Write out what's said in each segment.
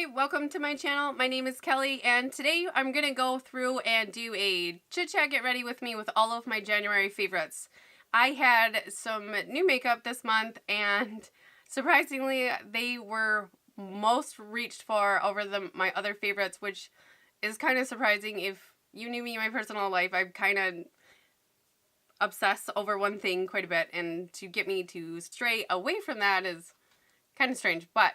Hi, welcome to my channel. My name is Kelly, and today I'm going to go through and do a chit chat get ready with me with all of my January favorites. I had some new makeup this month, and surprisingly, they were most reached for over my other favorites, which is kind of surprising. If you knew me in my personal life, I kind of obsess over one thing quite a bit, and to get me to stray away from that is kind of strange, but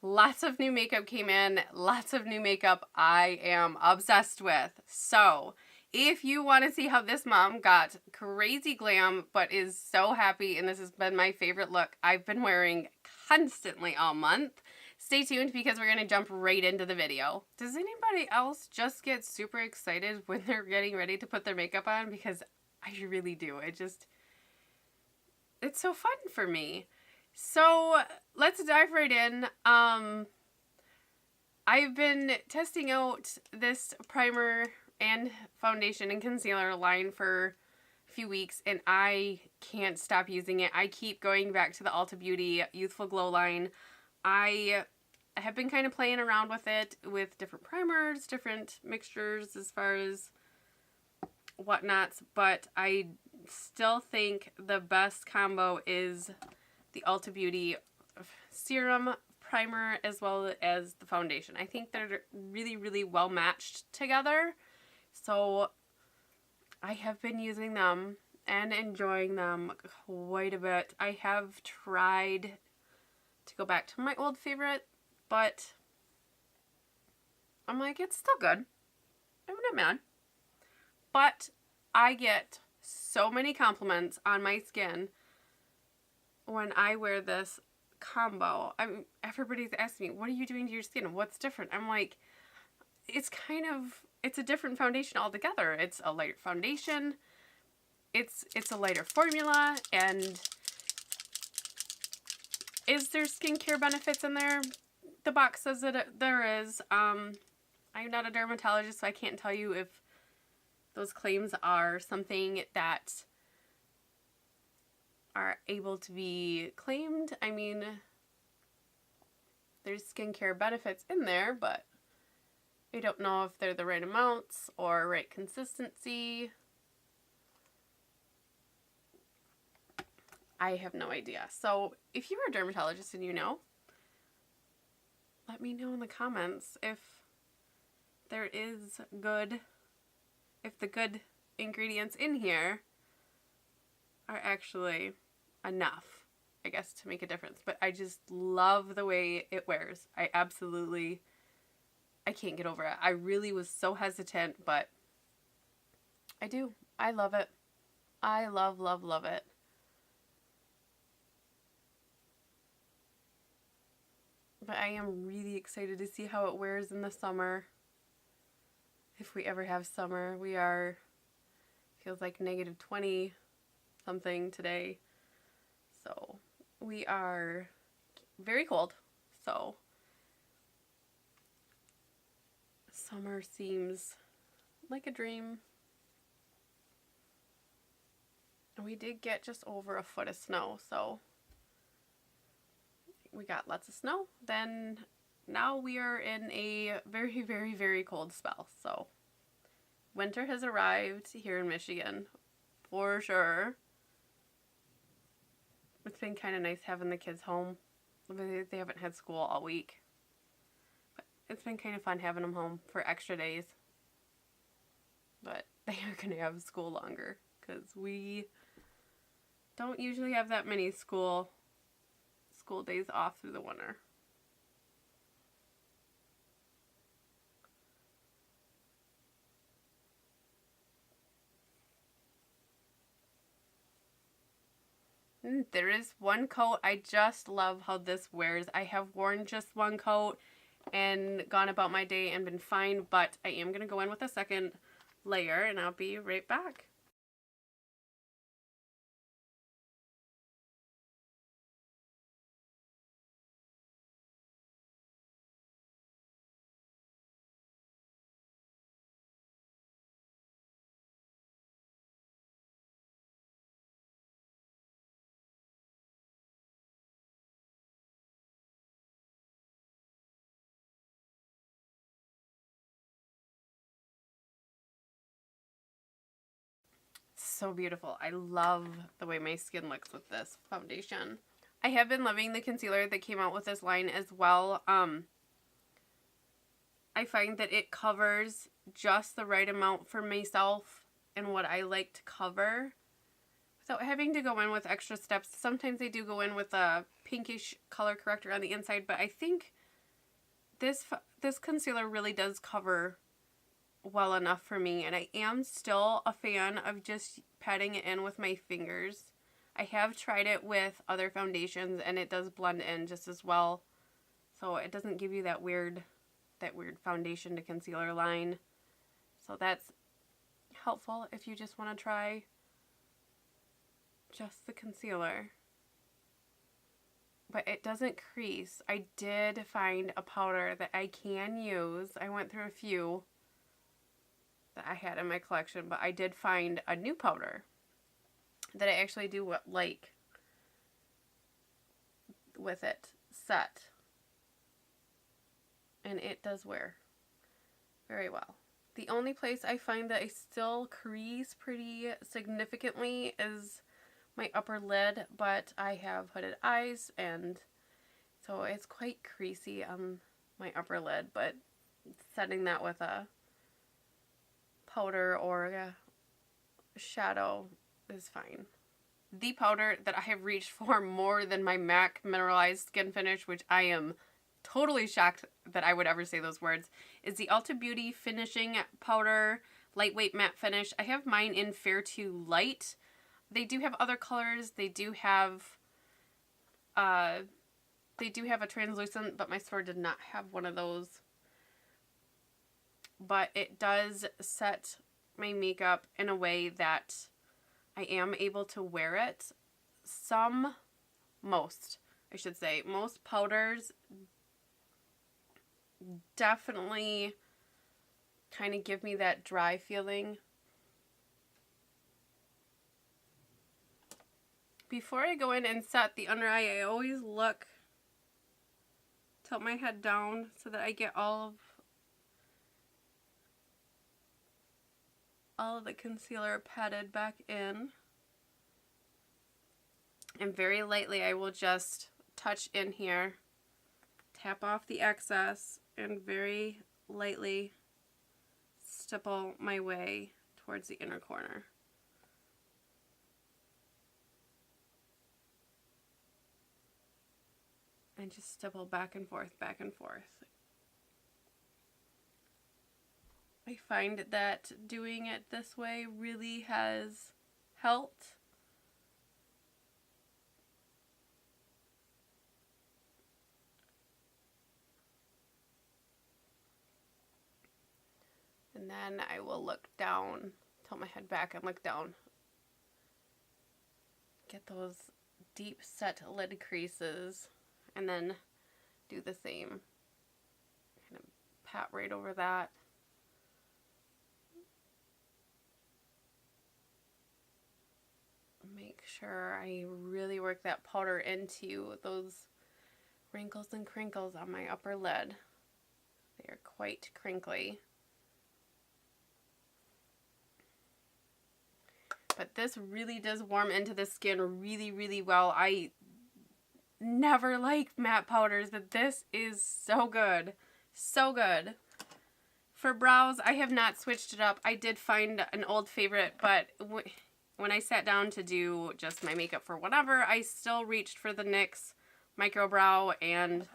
lots of new makeup came in, lots of new makeup I am obsessed with. So if you want to see how this mom got crazy glam but is so happy, and this has been my favorite look I've been wearing constantly all month, stay tuned because we're going to jump right into the video. Does anybody else just get super excited when they're getting ready to put their makeup on? Because I really do. It's so fun for me. So let's dive right in. I've been testing out this primer and foundation and concealer line for a few weeks, and I can't stop using it. I keep going back to the ULTA Beauty Youthful Glow line. I have been kind of playing around with it with different primers, different mixtures as far as whatnots, but I still think the best combo is the ULTA Beauty Serum primer as well as the foundation. I think they're really, really well matched together. So I have been using them and enjoying them quite a bit. I have tried to go back to my old favorite, but I'm like, it's still good. I'm not mad. But I get so many compliments on my skin when I wear this combo. Everybody's asking me, what are you doing to your skin? What's different? I'm like, it's a different foundation altogether. It's a lighter foundation. It's a lighter formula. And is there skincare benefits in there? The box says that there is. I'm not a dermatologist, so I can't tell you if those claims are something that are able to be claimed. I mean, there's skincare benefits in there, but I don't know if they're the right amounts or right consistency. I have no idea. So if you're a dermatologist and you know, let me know in the comments if there is if the good ingredients in here are actually enough, I guess, to make a difference. But I just love the way it wears. I can't get over it. I really was so hesitant, but I do. I love it. I love, love, love it. But I am really excited to see how it wears in the summer. If we ever have summer. Feels like -20 something today. So we are very cold. So summer seems like a dream. And we did get just over a foot of snow, so we got lots of snow. Then now we are in a very, very, very cold spell. So winter has arrived here in Michigan for sure. It's been kind of nice having the kids home. They haven't had school all week. But it's been kind of fun having them home for extra days. But they are going to have school longer because we don't usually have that many school days off through the winter. There is one coat. I just love how this wears. I have worn just one coat and gone about my day and been fine, but I am going to go in with a second layer, and I'll be right back. so beautiful. I love the way my skin looks with this foundation. I have been loving the concealer that came out with this line as well. I find that it covers just the right amount for myself and what I like to cover without having to go in with extra steps. Sometimes they do go in with a pinkish color corrector on the inside, but I think this concealer really does cover well enough for me, and I am still a fan of just patting it in with my fingers. I have tried it with other foundations and it does blend in just as well, so it doesn't give you that weird foundation to concealer line. So that's helpful if you just want to try just the concealer. But it doesn't crease. I did find a powder that I can use. I went through a few that I had in my collection, but I did find a new powder that I actually do like with it set. And it does wear very well. The only place I find that I still crease pretty significantly is my upper lid, but I have hooded eyes, and so it's quite creasy on my upper lid, but setting that with a powder or a shadow is fine. The powder that I have reached for more than my MAC Mineralized Skin Finish, which I am totally shocked that I would ever say those words, is the ULTA Beauty Finishing Powder Lightweight Matte Finish. I have mine in Fair to Light. They do have other colors. They do have a translucent, but my store did not have one of those. But it does set my makeup in a way that I am able to wear it. Most powders definitely kind of give me that dry feeling. Before I go in and set the under eye, I always tilt my head down so that I get all of the concealer patted back in. And very lightly I will just touch in here, tap off the excess, and very lightly stipple my way towards the inner corner. And just stipple back and forth, back and forth. I find that doing it this way really has helped. And then I will look down, tilt my head back and look down. Get those deep set lid creases. And then do the same. Kind of pat right over that. Make sure I really work that powder into those wrinkles and crinkles on my upper lid. They are quite crinkly. But this really does warm into the skin really, really well. I never liked matte powders, but this is so good. So good. For brows, I have not switched it up. I did find an old favorite, but when I sat down to do just my makeup for whatever, I still reached for the NYX Micro Brow and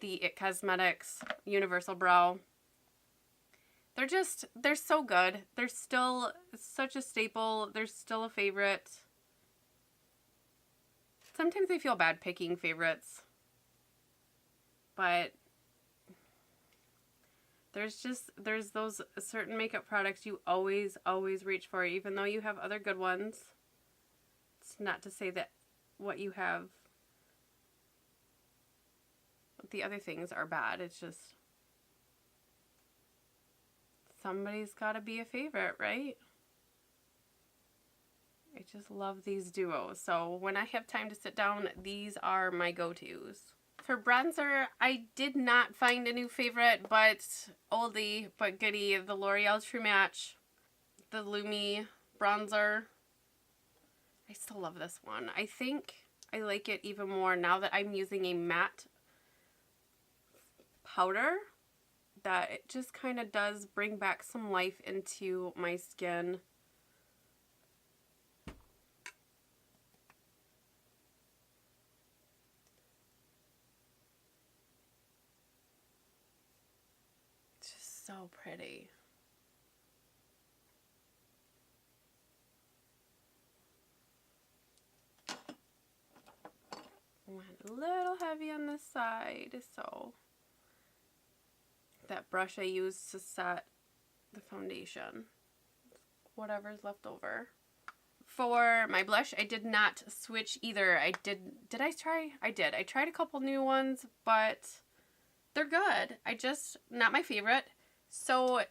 the IT Cosmetics Universal Brow. They're so good. They're still such a staple. They're still a favorite. Sometimes I feel bad picking favorites, but there's those certain makeup products you always reach for, even though you have other good ones. It's not to say that what you have, the other things are bad. It's just somebody's got to be a favorite, right? I just love these duos. So when I have time to sit down, these are my go-tos. For bronzer, I did not find a new favorite, but oldie but goodie, the L'Oreal True Match, the Lumi bronzer. I still love this one. I think I like it even more now that I'm using a matte powder, that it just kind of does bring back some life into my skin. It's just so pretty. Went a little heavy on this side, so that brush I used to set the foundation, whatever's left over. For my blush, I did not switch either. Did I try? I did. I tried a couple new ones, but they're good. Not my favorite. So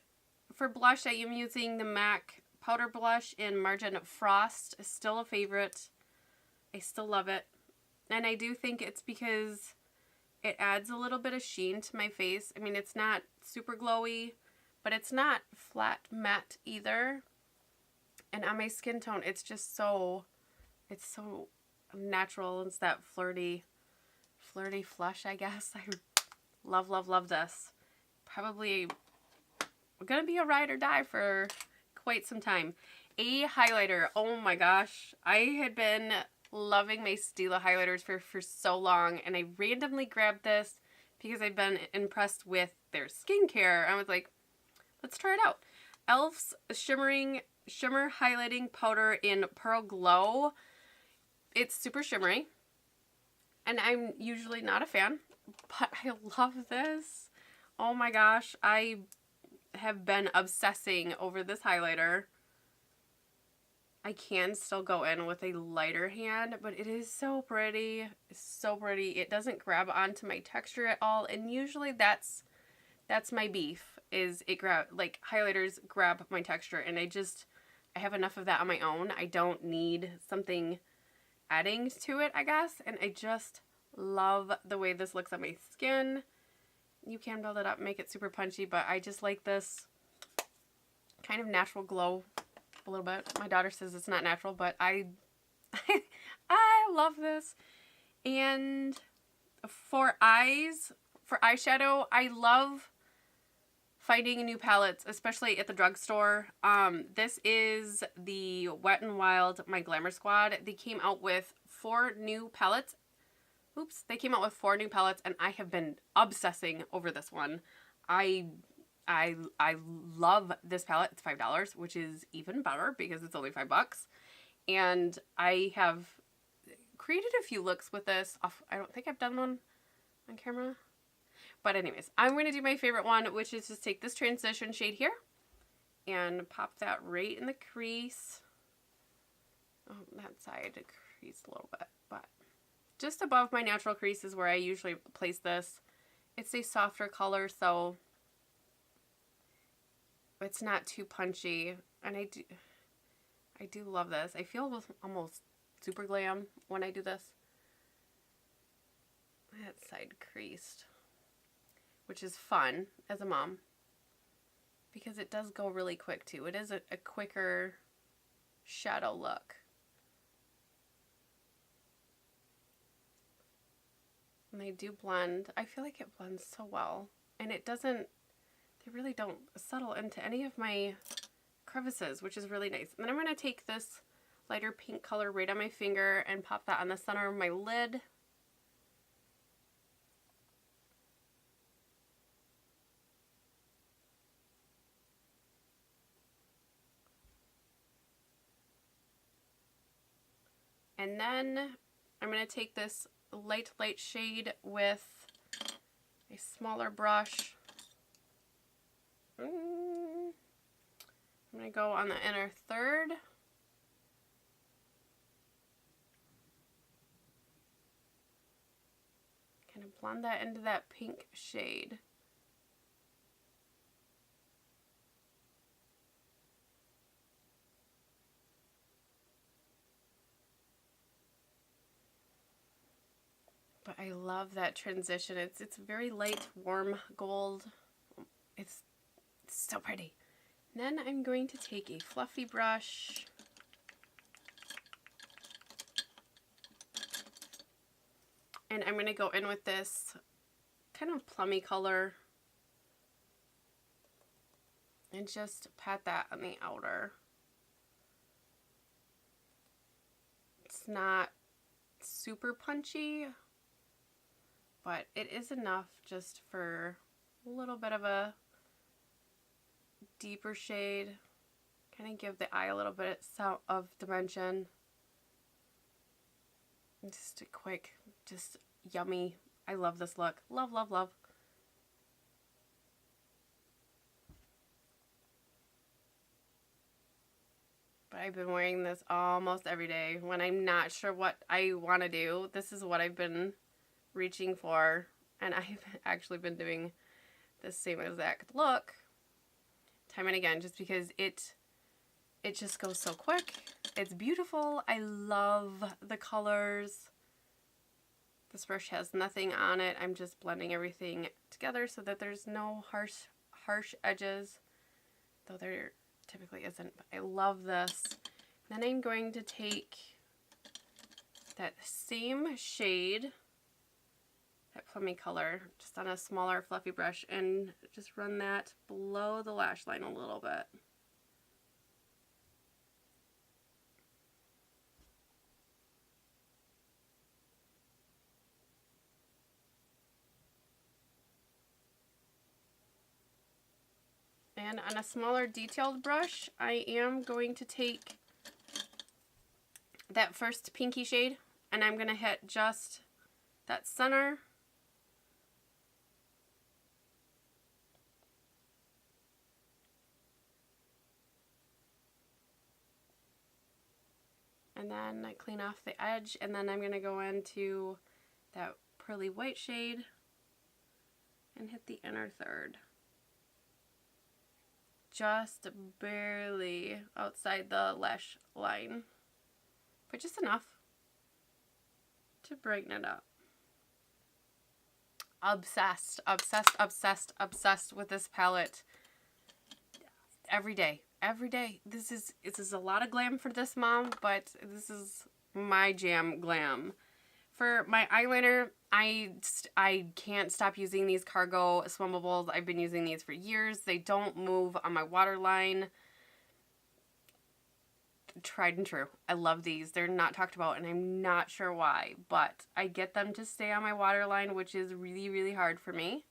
for blush, I am using the MAC powder blush in Margin Frost. It's still a favorite. I still love it. And I do think it's because it adds a little bit of sheen to my face. I mean, it's not super glowy, but it's not flat matte either. And on my skin tone, it's just so natural. It's that flirty flush, I guess. I love, love, love this. Probably gonna be a ride or die for quite some time. A highlighter. Oh my gosh. I had been loving my Stila highlighters for so long, and I randomly grabbed this because I've been impressed with their skincare. I was like, let's try it out. e.l.f.'s Shimmer Highlighting Powder in Pearl Glow. It's super shimmery, and I'm usually not a fan, but I love this. Oh my gosh, I have been obsessing over this highlighter. I can still go in with a lighter hand, but it is so pretty. It's so pretty. It doesn't grab onto my texture at all, and usually that's my beef, is highlighters grab my texture, and I have enough of that on my own. I don't need something adding to it, I guess, and I just love the way this looks on my skin. You can build it up, make it super punchy, but I just like this kind of natural glow a little bit. My daughter says it's not natural, but I love this. And for eyeshadow, I love finding new palettes, especially at the drugstore. This is the Wet n Wild My Glamour Squad. They came out with 4 new palettes. Oops, they came out with 4 new palettes, and I have been obsessing over this one. I love this palette. It's $5, which is even better because it's only $5. And I have created a few looks with this. I don't think I've done one on camera. But anyways, I'm going to do my favorite one, which is just take this transition shade here and pop that right in the crease. Oh, that side creased a little bit, but just above my natural crease is where I usually place this. It's a softer color, so it's not too punchy, and I do love this. I feel almost super glam when I do this. That side creased, which is fun as a mom because it does go really quick too. It is a quicker shadow look. And they do blend. I feel like it blends so well, and it doesn't, they really don't settle into any of my crevices, which is really nice. And then I'm going to take this lighter pink color right on my finger and pop that on the center of my lid. And then I'm going to take this light shade with a smaller brush. I'm going to go on the inner third. Kind of blend that into that pink shade. But I love that transition. It's very light, warm gold. It's so pretty. And then I'm going to take a fluffy brush And I'm going to go in with this kind of plummy color and just pat that on the outer. It's not super punchy, but it is enough just for a little bit of a deeper shade. Kind of give the eye a little bit of dimension. Just a quick, just yummy. I love this look. Love, love, love. But I've been wearing this almost every day. When I'm not sure what I want to do, this is what I've been reaching for. And I've actually been doing the same exact look time and again, just because it just goes so quick. It's beautiful. I love the colors. This brush has nothing on it. I'm just blending everything together so that there's no harsh edges, though there typically isn't. But I love this. Then I'm going to take that same shade, that plummy color, just on a smaller fluffy brush, and just run that below the lash line a little bit. And on a smaller detailed brush, I am going to take that first pinky shade, and I'm going to hit just that center. And then I clean off the edge, and then I'm going to go into that pearly white shade and hit the inner third. Just barely outside the lash line, but just enough to brighten it up. Obsessed, obsessed, obsessed, obsessed with this palette. Every day, every day. This is a lot of glam for this mom, but this is my jam glam. For my eyeliner, I can't stop using these Cargo Swimmables. I've been using these for years. They don't move on my waterline. Tried and true. I love these. They're not talked about, and I'm not sure why, but I get them to stay on my waterline, which is really, really hard for me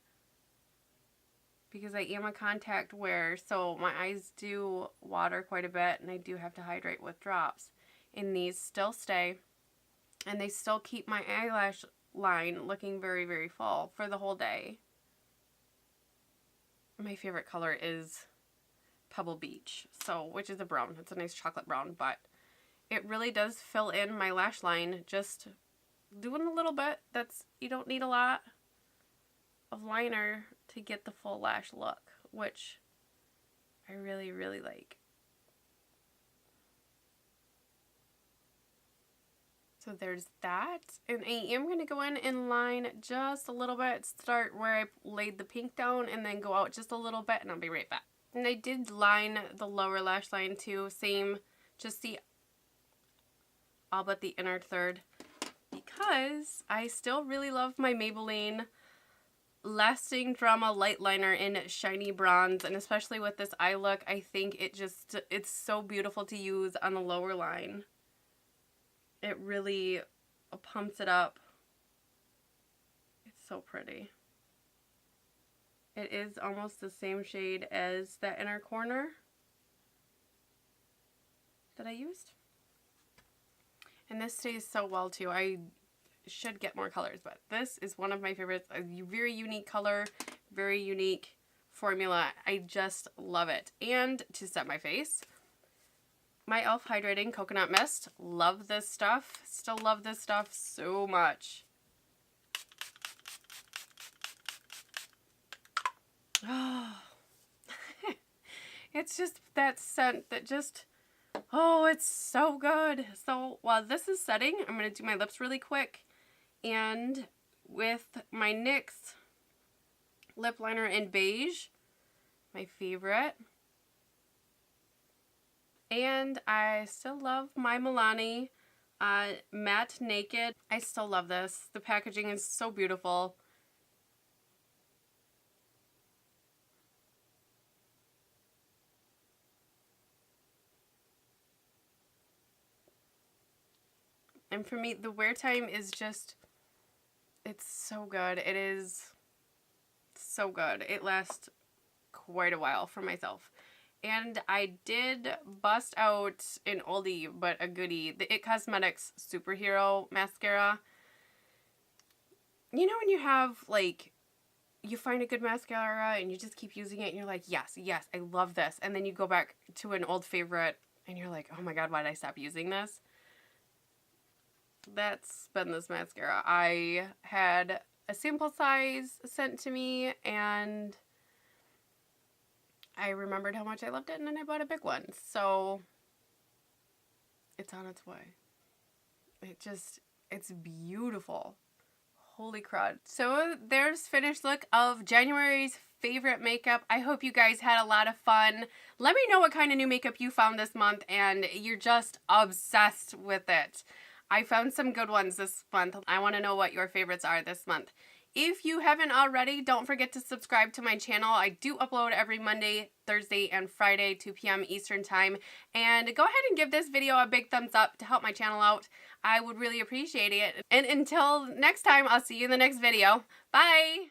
because I am a contact wearer, so my eyes do water quite a bit, and I do have to hydrate with drops. And these still stay, and they still keep my eyelash line looking very, very full for the whole day. My favorite color is Pebble Beach, which is a brown. It's a nice chocolate brown, but it really does fill in my lash line. Just doing a little bit. You don't need a lot of liner to get the full lash look, which I really, really like. So there's that, and I am going to go in and line just a little bit, start where I laid the pink down, and then go out just a little bit, and I'll be right back. And I did line the lower lash line too, same, just all but the inner third, because I still really love my Maybelline Lasting Drama Light Liner in Shiny Bronze, and especially with this eye look, I think it's so beautiful to use on the lower line. It really pumps it up. It's so pretty. It is almost the same shade as that inner corner that I used. And this stays so well too. I should get more colors, but this is one of my favorites. A very unique color, very unique formula. I just love it. And to set my face, my e.l.f. Hydrating Coconut Mist. Love this stuff. Still love this stuff so much. Oh, it's just that scent that just, oh, it's so good. So while this is setting, I'm going to do my lips really quick. And with my NYX lip liner in beige, my favorite. And I still love my Milani Matte Naked. I still love this. The packaging is so beautiful. And for me, the wear time is just, it's so good. It is so good. It lasts quite a while for myself. And I did bust out an oldie, but a goodie, the It Cosmetics Superhero Mascara. You know when you have, like, you find a good mascara and you just keep using it and you're like, yes, yes, I love this. And then you go back to an old favorite and you're like, oh my god, why did I stop using this? That's been this mascara. I had a sample size sent to me and I remembered how much I loved it and then I bought a big one. So it's on its way. It's beautiful. Holy crud. So there's finished look of January's favorite makeup. I hope you guys had a lot of fun. Let me know what kind of new makeup you found this month and you're just obsessed with it. I found some good ones this month. I want to know what your favorites are this month. If you haven't already, don't forget to subscribe to my channel. I do upload every Monday, Thursday, and Friday, 2 p.m. Eastern Time. And go ahead and give this video a big thumbs up to help my channel out. I would really appreciate it. And until next time, I'll see you in the next video. Bye!